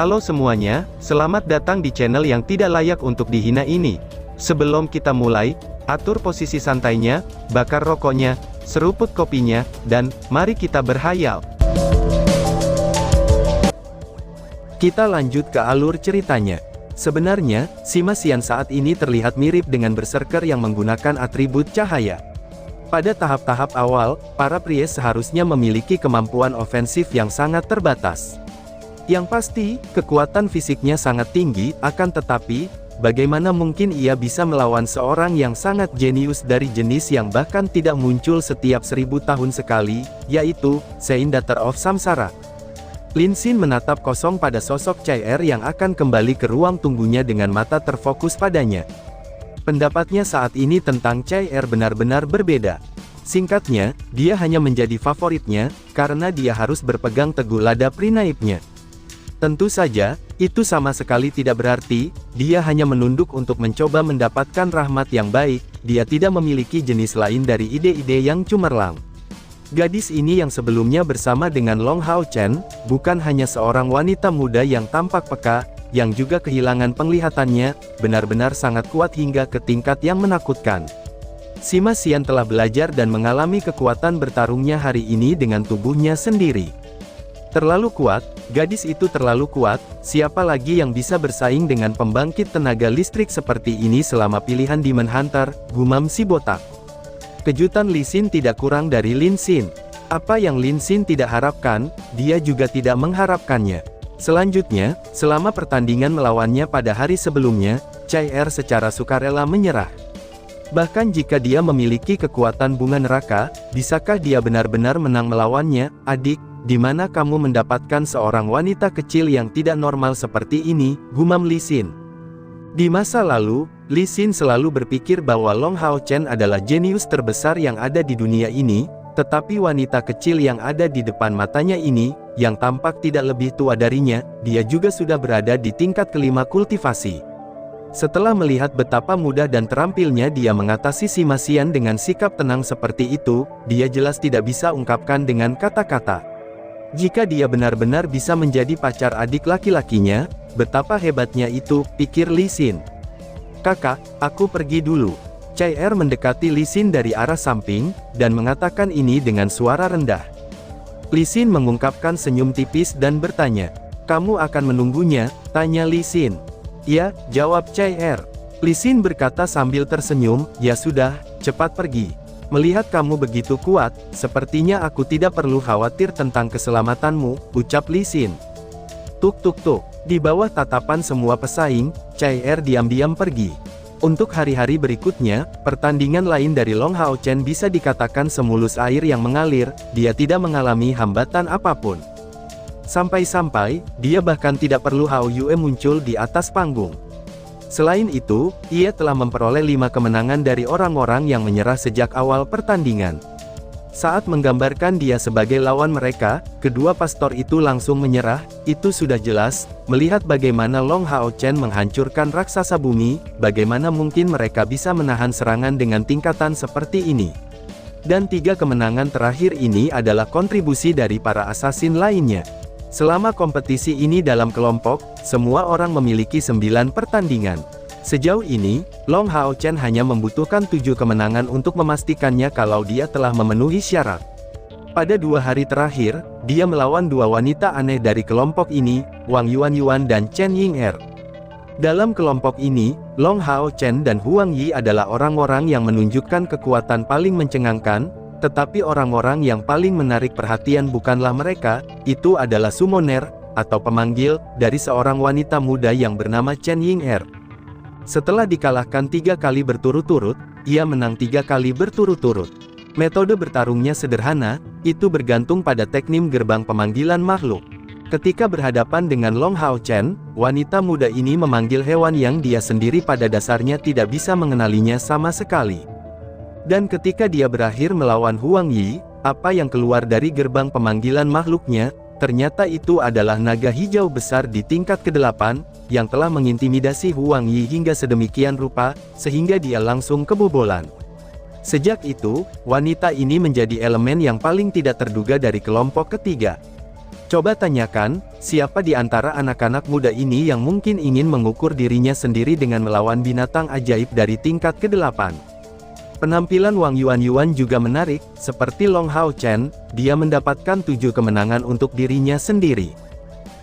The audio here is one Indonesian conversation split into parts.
Halo semuanya, selamat datang di channel yang tidak layak untuk dihina ini. Sebelum kita mulai, atur posisi santainya, bakar rokoknya, seruput kopinya, dan mari kita berhayal. Kita lanjut ke alur ceritanya. Sebenarnya, Simasian saat ini terlihat mirip dengan Berserker yang menggunakan atribut cahaya. Pada tahap-tahap awal, para pria seharusnya memiliki kemampuan ofensif yang sangat terbatas. Yang pasti, kekuatan fisiknya sangat tinggi, akan tetapi, bagaimana mungkin ia bisa melawan seorang yang sangat jenius dari jenis yang bahkan tidak muncul setiap 1000 tahun sekali, yaitu Sein Daughter of Samsara. Lin Xin menatap kosong pada sosok Chai-Er yang akan kembali ke ruang tunggunya dengan mata terfokus padanya. Pendapatnya saat ini tentang Chai-Er benar-benar berbeda. Singkatnya, dia hanya menjadi favoritnya, karena dia harus berpegang teguh lada prinaipnya. Tentu saja, itu sama sekali tidak berarti, dia hanya menunduk untuk mencoba mendapatkan rahmat yang baik, dia tidak memiliki jenis lain dari ide-ide yang cemerlang. Gadis ini yang sebelumnya bersama dengan Long Hao Chen, bukan hanya seorang wanita muda yang tampak peka, yang juga kehilangan penglihatannya, benar-benar sangat kuat hingga ke tingkat yang menakutkan. Simasian telah belajar dan mengalami kekuatan bertarungnya hari ini dengan tubuhnya sendiri. Terlalu kuat, gadis itu terlalu kuat, siapa lagi yang bisa bersaing dengan pembangkit tenaga listrik seperti ini selama pilihan Demon Hunter, gumam si botak. Kejutan Li Xin tidak kurang dari Lin Xin. Apa yang Lin Xin tidak harapkan, dia juga tidak mengharapkannya. Selanjutnya, selama pertandingan melawannya pada hari sebelumnya, Chai-Er secara sukarela menyerah. Bahkan jika dia memiliki kekuatan bunga neraka, bisakah dia benar-benar menang melawannya, adik? Di mana kamu mendapatkan seorang wanita kecil yang tidak normal seperti ini, gumam Li Xin. Di masa lalu, Li Xin selalu berpikir bahwa Long Hao Chen adalah jenius terbesar yang ada di dunia ini, tetapi wanita kecil yang ada di depan matanya ini, yang tampak tidak lebih tua darinya, dia juga sudah berada di tingkat kelima kultivasi. Setelah melihat betapa mudah dan terampilnya dia mengatasi Simasian dengan sikap tenang seperti itu, dia jelas tidak bisa ungkapkan dengan kata-kata. Jika dia benar-benar bisa menjadi pacar adik laki-lakinya, betapa hebatnya itu, pikir Li Xin. Kakak, aku pergi dulu. Chai-Er mendekati Li Xin dari arah samping, dan mengatakan ini dengan suara rendah. Li Xin mengungkapkan senyum tipis dan bertanya, kamu akan menunggunya, tanya Li Xin. Ya, jawab Chai-Er. Li Xin berkata sambil tersenyum, ya sudah, cepat pergi. Melihat kamu begitu kuat, sepertinya aku tidak perlu khawatir tentang keselamatanmu, ucap Li Xin. Tuk tuk tuk, di bawah tatapan semua pesaing, Chai-Er diam-diam pergi. Untuk hari-hari berikutnya, pertandingan lain dari Long Hao Chen bisa dikatakan semulus air yang mengalir, dia tidak mengalami hambatan apapun. Sampai-sampai, dia bahkan tidak perlu Hao Yue muncul di atas panggung. Selain itu, ia telah memperoleh 5 kemenangan dari orang-orang yang menyerah sejak awal pertandingan. Saat menggambarkan dia sebagai lawan mereka, kedua pastor itu langsung menyerah, itu sudah jelas, melihat bagaimana Long Hao Chen menghancurkan raksasa bumi, bagaimana mungkin mereka bisa menahan serangan dengan tingkatan seperti ini. Dan 3 kemenangan terakhir ini adalah kontribusi dari para asasin lainnya. Selama kompetisi ini dalam kelompok, semua orang memiliki 9 pertandingan. Sejauh ini, Long Hao Chen hanya membutuhkan 7 kemenangan untuk memastikannya kalau dia telah memenuhi syarat. Pada 2 hari terakhir, dia melawan 2 wanita aneh dari kelompok ini, Wang Yuan dan Chen Ying-er. Dalam kelompok ini, Long Hao Chen dan Huang Yi adalah orang-orang yang menunjukkan kekuatan paling mencengangkan, tetapi orang-orang yang paling menarik perhatian bukanlah mereka, itu adalah summoner, atau pemanggil, dari seorang wanita muda yang bernama Chen Ying-er. Setelah dikalahkan 3 kali berturut-turut, ia menang 3 kali berturut-turut. Metode bertarungnya sederhana, itu bergantung pada teknik gerbang pemanggilan makhluk. Ketika berhadapan dengan Long Hao Chen, wanita muda ini memanggil hewan yang dia sendiri pada dasarnya tidak bisa mengenalinya sama sekali. Dan ketika dia berakhir melawan Huang Yi, apa yang keluar dari gerbang pemanggilan makhluknya, ternyata itu adalah naga hijau besar di tingkat ke-8, yang telah mengintimidasi Huang Yi hingga sedemikian rupa, sehingga dia langsung kebobolan. Sejak itu, wanita ini menjadi elemen yang paling tidak terduga dari kelompok ketiga. Coba tanyakan, siapa di antara anak-anak muda ini yang mungkin ingin mengukur dirinya sendiri dengan melawan binatang ajaib dari tingkat ke-8. Penampilan Wang Yuanyuan juga menarik, seperti Long Hao Chen, dia mendapatkan 7 kemenangan untuk dirinya sendiri.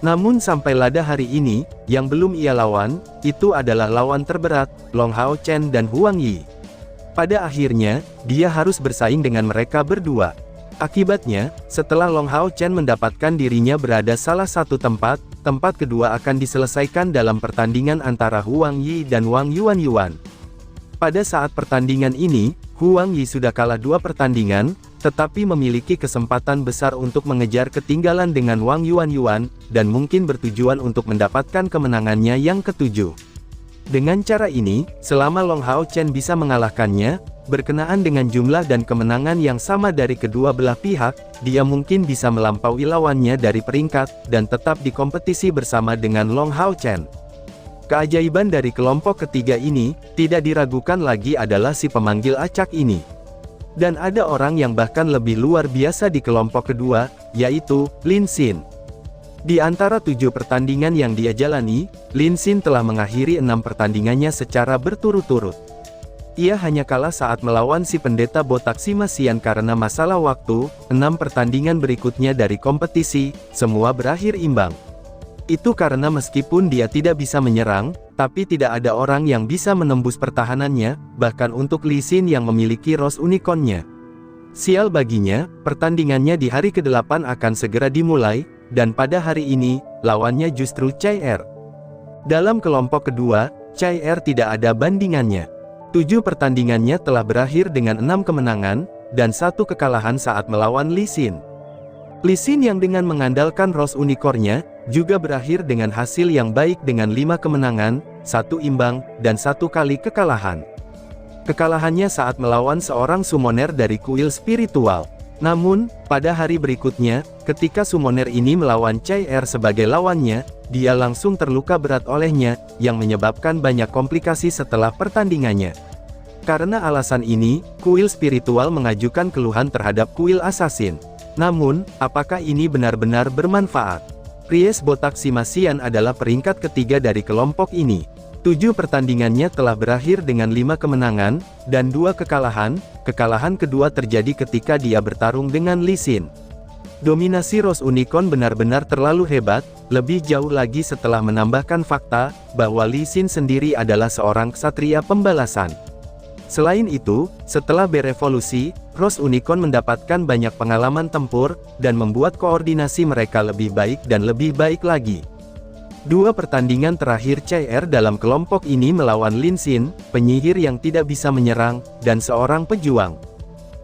Namun sampai lada hari ini, yang belum ia lawan, itu adalah lawan terberat, Long Hao Chen dan Huang Yi. Pada akhirnya, dia harus bersaing dengan mereka berdua. Akibatnya, setelah Long Hao Chen mendapatkan dirinya berada salah satu tempat, tempat kedua akan diselesaikan dalam pertandingan antara Huang Yi dan Wang Yuanyuan. Pada saat pertandingan ini, Huang Yi sudah kalah 2 pertandingan, tetapi memiliki kesempatan besar untuk mengejar ketinggalan dengan Wang Yuanyuan, dan mungkin bertujuan untuk mendapatkan kemenangannya yang ke-7. Dengan cara ini, selama Long Hao Chen bisa mengalahkannya, berkenaan dengan jumlah dan kemenangan yang sama dari kedua belah pihak, dia mungkin bisa melampaui lawannya dari peringkat, dan tetap di kompetisi bersama dengan Long Hao Chen. Keajaiban dari kelompok ketiga ini, tidak diragukan lagi adalah si pemanggil acak ini. Dan ada orang yang bahkan lebih luar biasa di kelompok kedua, yaitu Lin Xin. Di antara 7 pertandingan yang dia jalani, Lin Xin telah mengakhiri 6 pertandingannya secara berturut-turut. Ia hanya kalah saat melawan si pendeta botak Sima Xian karena masalah waktu. 6 pertandingan berikutnya dari kompetisi, semua berakhir imbang. Itu karena meskipun dia tidak bisa menyerang, tapi tidak ada orang yang bisa menembus pertahanannya, bahkan untuk Li Xin yang memiliki Rose Unicorn-nya. Sial baginya, pertandingannya di hari ke-8 akan segera dimulai, dan pada hari ini, lawannya justru Chai Er. Dalam kelompok kedua, Chai Er tidak ada bandingannya. 7 pertandingannya telah berakhir dengan 6 kemenangan, dan 1 kekalahan saat melawan Li Xin. Li Xin yang dengan mengandalkan Rose Unicorn-nya, juga berakhir dengan hasil yang baik dengan 5 kemenangan, 1 imbang, dan 1 kali kekalahan. Kekalahannya saat melawan seorang summoner dari kuil spiritual. Namun, pada hari berikutnya, ketika summoner ini melawan Chai Er sebagai lawannya, dia langsung terluka berat olehnya, yang menyebabkan banyak komplikasi setelah pertandingannya. Karena alasan ini, kuil spiritual mengajukan keluhan terhadap kuil assassin. Namun, apakah ini benar-benar bermanfaat? Pries botak Sima Xian adalah peringkat ketiga dari kelompok ini. 7 pertandingannya telah berakhir dengan 5 kemenangan, dan 2 kekalahan. Kekalahan kedua terjadi ketika dia bertarung dengan Li Xin. Dominasi Rose Unicorn benar-benar terlalu hebat, lebih jauh lagi setelah menambahkan fakta, bahwa Li Xin sendiri adalah seorang ksatria pembalasan. Selain itu, setelah berevolusi, Rose Unicorn mendapatkan banyak pengalaman tempur, dan membuat koordinasi mereka lebih baik dan lebih baik lagi. 2 pertandingan terakhir Chai Er dalam kelompok ini melawan Lin Xin, penyihir yang tidak bisa menyerang, dan seorang pejuang.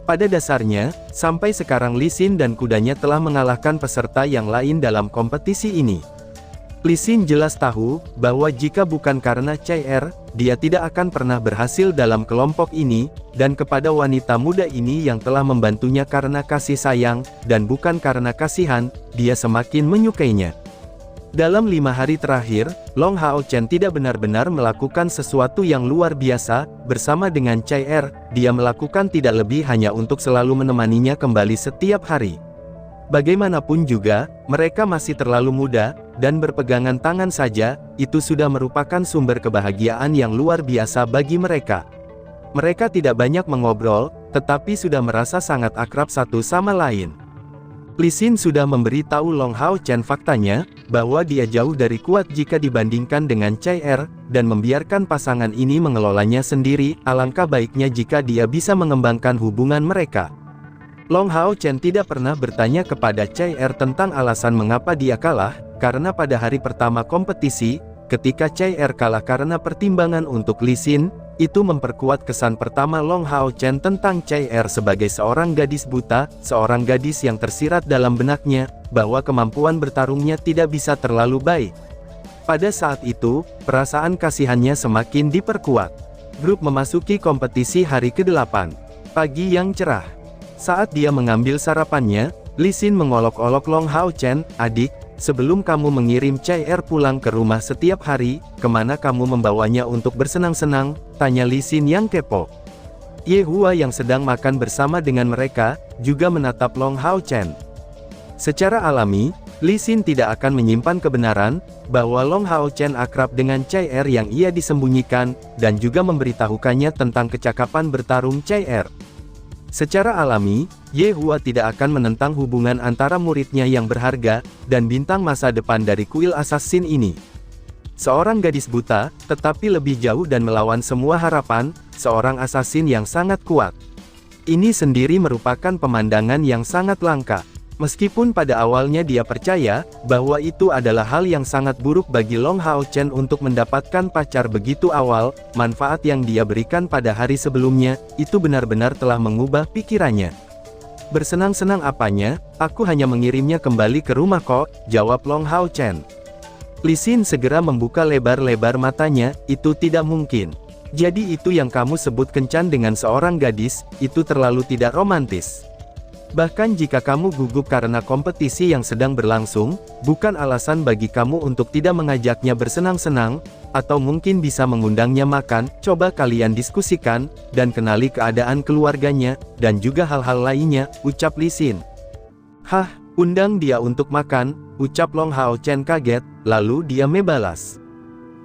Pada dasarnya, sampai sekarang Li Xin dan kudanya telah mengalahkan peserta yang lain dalam kompetisi ini. Li Xin jelas tahu, bahwa jika bukan karena Chai Er, dia tidak akan pernah berhasil dalam kelompok ini, dan kepada wanita muda ini yang telah membantunya karena kasih sayang, dan bukan karena kasihan, dia semakin menyukainya. Dalam 5 hari terakhir, Long Hao Chen tidak benar-benar melakukan sesuatu yang luar biasa, bersama dengan Chai Er, dia melakukan tidak lebih hanya untuk selalu menemaninya kembali setiap hari. Bagaimanapun juga, mereka masih terlalu muda, dan berpegangan tangan saja, itu sudah merupakan sumber kebahagiaan yang luar biasa bagi mereka. Mereka tidak banyak mengobrol, tetapi sudah merasa sangat akrab satu sama lain. Li Xin sudah memberi tahu Long Hao Chen faktanya, bahwa dia jauh dari kuat jika dibandingkan dengan Chai Er, dan membiarkan pasangan ini mengelolanya sendiri, alangkah baiknya jika dia bisa mengembangkan hubungan mereka. Long Hao Chen tidak pernah bertanya kepada Chai Er tentang alasan mengapa dia kalah, karena pada hari pertama kompetisi, ketika Chai Er kalah karena pertimbangan untuk Li Xin, itu memperkuat kesan pertama Long Hao Chen tentang Chai Er sebagai seorang gadis buta, seorang gadis yang tersirat dalam benaknya, bahwa kemampuan bertarungnya tidak bisa terlalu baik. Pada saat itu, perasaan kasihannya semakin diperkuat. Grup memasuki kompetisi hari ke-8. Pagi yang cerah. Saat dia mengambil sarapannya, Li Xin mengolok-olok Long Hao Chen, "Adik, sebelum kamu mengirim Chai Er pulang ke rumah setiap hari, kemana kamu membawanya untuk bersenang-senang?" tanya Li Xin yang kepo. Ye Hua yang sedang makan bersama dengan mereka, juga menatap Long Hao Chen. Secara alami, Lee Sin tidak akan menyimpan kebenaran, bahwa Long Hao Chen akrab dengan Chai Er yang ia disembunyikan, dan juga memberitahukannya tentang kecakapan bertarung Chai Er. Secara alami, Ye Hua tidak akan menentang hubungan antara muridnya yang berharga, dan bintang masa depan dari kuil assassin ini. Seorang gadis buta, tetapi lebih jauh dan melawan semua harapan, seorang assassin yang sangat kuat. Ini sendiri merupakan pemandangan yang sangat langka. Meskipun pada awalnya dia percaya, bahwa itu adalah hal yang sangat buruk bagi Long Hao Chen untuk mendapatkan pacar begitu awal, manfaat yang dia berikan pada hari sebelumnya, itu benar-benar telah mengubah pikirannya. Bersenang-senang apanya, aku hanya mengirimnya kembali ke rumah kok, jawab Long Hao Chen. Lee Sin segera membuka lebar-lebar matanya, itu tidak mungkin. Jadi itu yang kamu sebut kencan dengan seorang gadis, itu terlalu tidak romantis. Bahkan jika kamu gugup karena kompetisi yang sedang berlangsung, bukan alasan bagi kamu untuk tidak mengajaknya bersenang-senang, atau mungkin bisa mengundangnya makan. Coba kalian diskusikan, dan kenali keadaan keluarganya, dan juga hal-hal lainnya, ucap Lee Sin. Hah, undang dia untuk makan, ucap Long Hao Chen kaget, lalu dia membalas.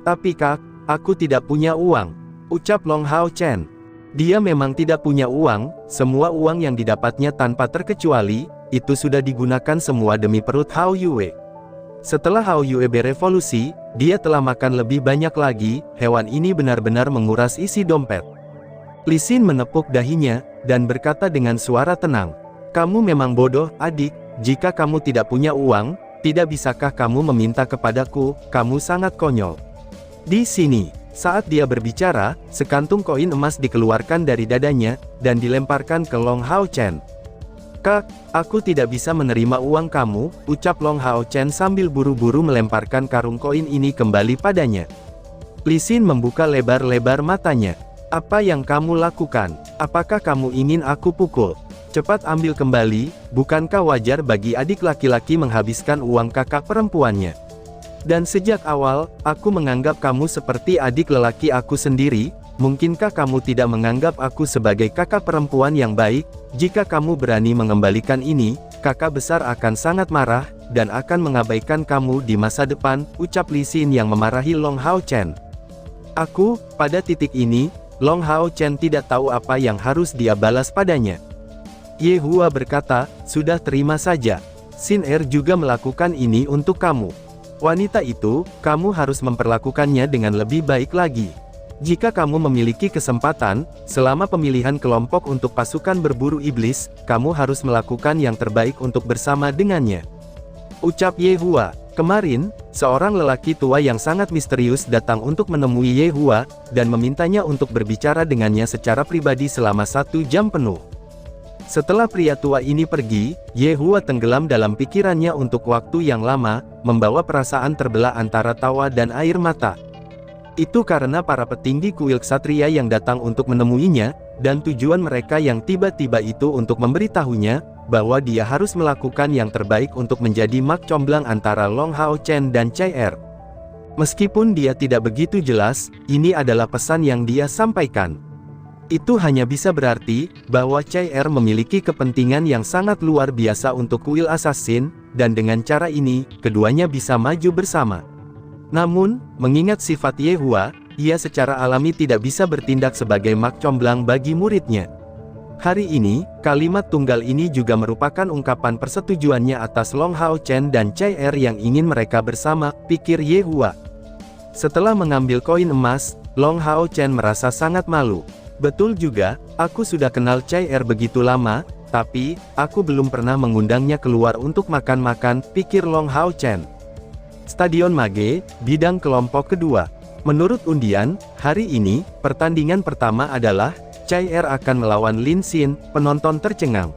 Tapi kak, aku tidak punya uang, ucap Long Hao Chen. Dia memang tidak punya uang, semua uang yang didapatnya tanpa terkecuali, itu sudah digunakan semua demi perut Hao Yue. Setelah Hao Yue berevolusi, dia telah makan lebih banyak lagi, hewan ini benar-benar menguras isi dompet. Lee Sin menepuk dahinya, dan berkata dengan suara tenang, kamu memang bodoh, adik, jika kamu tidak punya uang, tidak bisakah kamu meminta kepadaku, kamu sangat konyol. Di sini. Saat dia berbicara, sekantung koin emas dikeluarkan dari dadanya, dan dilemparkan ke Long Hao Chen. Kak, aku tidak bisa menerima uang kamu, ucap Long Hao Chen sambil buru-buru melemparkan karung koin ini kembali padanya. Lee Sin membuka lebar-lebar matanya. Apa yang kamu lakukan? Apakah kamu ingin aku pukul? Cepat ambil kembali, bukankah wajar bagi adik laki-laki menghabiskan uang kakak perempuannya? Dan sejak awal, aku menganggap kamu seperti adik lelaki aku sendiri, mungkinkah kamu tidak menganggap aku sebagai kakak perempuan yang baik? Jika kamu berani mengembalikan ini, kakak besar akan sangat marah, dan akan mengabaikan kamu di masa depan, ucap Lee Sin yang memarahi Long Hao Chen. Pada titik ini, Long Hao Chen tidak tahu apa yang harus dia balas padanya. Ye Hua berkata, sudah terima saja. Sin Er juga melakukan ini untuk kamu. Wanita itu, kamu harus memperlakukannya dengan lebih baik lagi. Jika kamu memiliki kesempatan, selama pemilihan kelompok untuk pasukan berburu iblis, kamu harus melakukan yang terbaik untuk bersama dengannya. Ucap Ye Hua. Kemarin, seorang lelaki tua yang sangat misterius datang untuk menemui Ye Hua, dan memintanya untuk berbicara dengannya secara pribadi selama 1 jam penuh. Setelah pria tua ini pergi, Ye Hua tenggelam dalam pikirannya untuk waktu yang lama, membawa perasaan terbelah antara tawa dan air mata. Itu karena para petinggi kuil ksatria yang datang untuk menemuinya, dan tujuan mereka yang tiba-tiba itu untuk memberitahunya, bahwa dia harus melakukan yang terbaik untuk menjadi mak comblang antara Long Hao Chen dan Chai Er. Meskipun dia tidak begitu jelas, ini adalah pesan yang dia sampaikan. Itu hanya bisa berarti, bahwa Chai Er memiliki kepentingan yang sangat luar biasa untuk kuil assassin, dan dengan cara ini, keduanya bisa maju bersama. Namun, mengingat sifat Ye Hua, ia secara alami tidak bisa bertindak sebagai mak comblang bagi muridnya. Hari ini, kalimat tunggal ini juga merupakan ungkapan persetujuannya atas Long Hao Chen dan Chai Er yang ingin mereka bersama, pikir Ye Hua. Setelah mengambil koin emas, Long Hao Chen merasa sangat malu. Betul juga, aku sudah kenal Chai Er begitu lama, tapi, aku belum pernah mengundangnya keluar untuk makan-makan, pikir Long Hao Chen. Stadion Mage, bidang kelompok kedua. Menurut undian, hari ini, pertandingan pertama adalah, Chai Er akan melawan Lin Xin, penonton tercengang.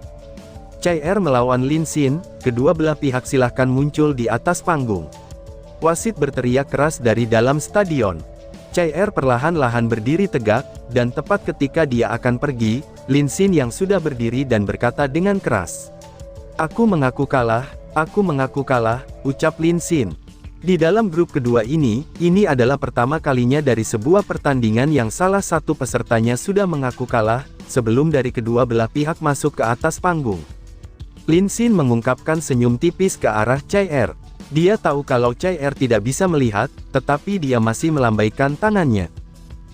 Chai Er melawan Lin Xin, kedua belah pihak silahkan muncul di atas panggung. Wasit berteriak keras dari dalam stadion. Chai Er perlahan-lahan berdiri tegak, dan tepat ketika dia akan pergi, Lin Xin yang sudah berdiri dan berkata dengan keras. Aku mengaku kalah, ucap Lin Xin. Di dalam grup kedua ini adalah pertama kalinya dari sebuah pertandingan yang salah satu pesertanya sudah mengaku kalah, sebelum dari kedua belah pihak masuk ke atas panggung. Lin Xin mengungkapkan senyum tipis ke arah Chai Er. Dia tahu kalau Chai Er tidak bisa melihat, tetapi dia masih melambaikan tangannya.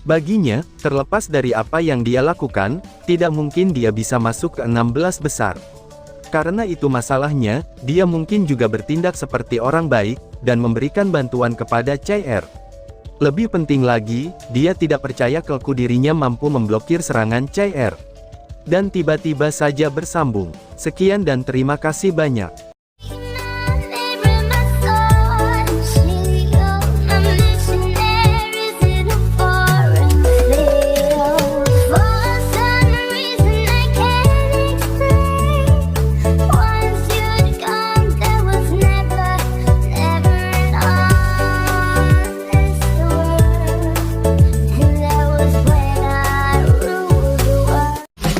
Baginya, terlepas dari apa yang dia lakukan, tidak mungkin dia bisa masuk ke 16 besar. Karena itu masalahnya, dia mungkin juga bertindak seperti orang baik, dan memberikan bantuan kepada Chai Er. Lebih penting lagi, dia tidak percaya kalau dirinya mampu memblokir serangan Chai Er. Dan tiba-tiba saja bersambung. Sekian dan terima kasih banyak.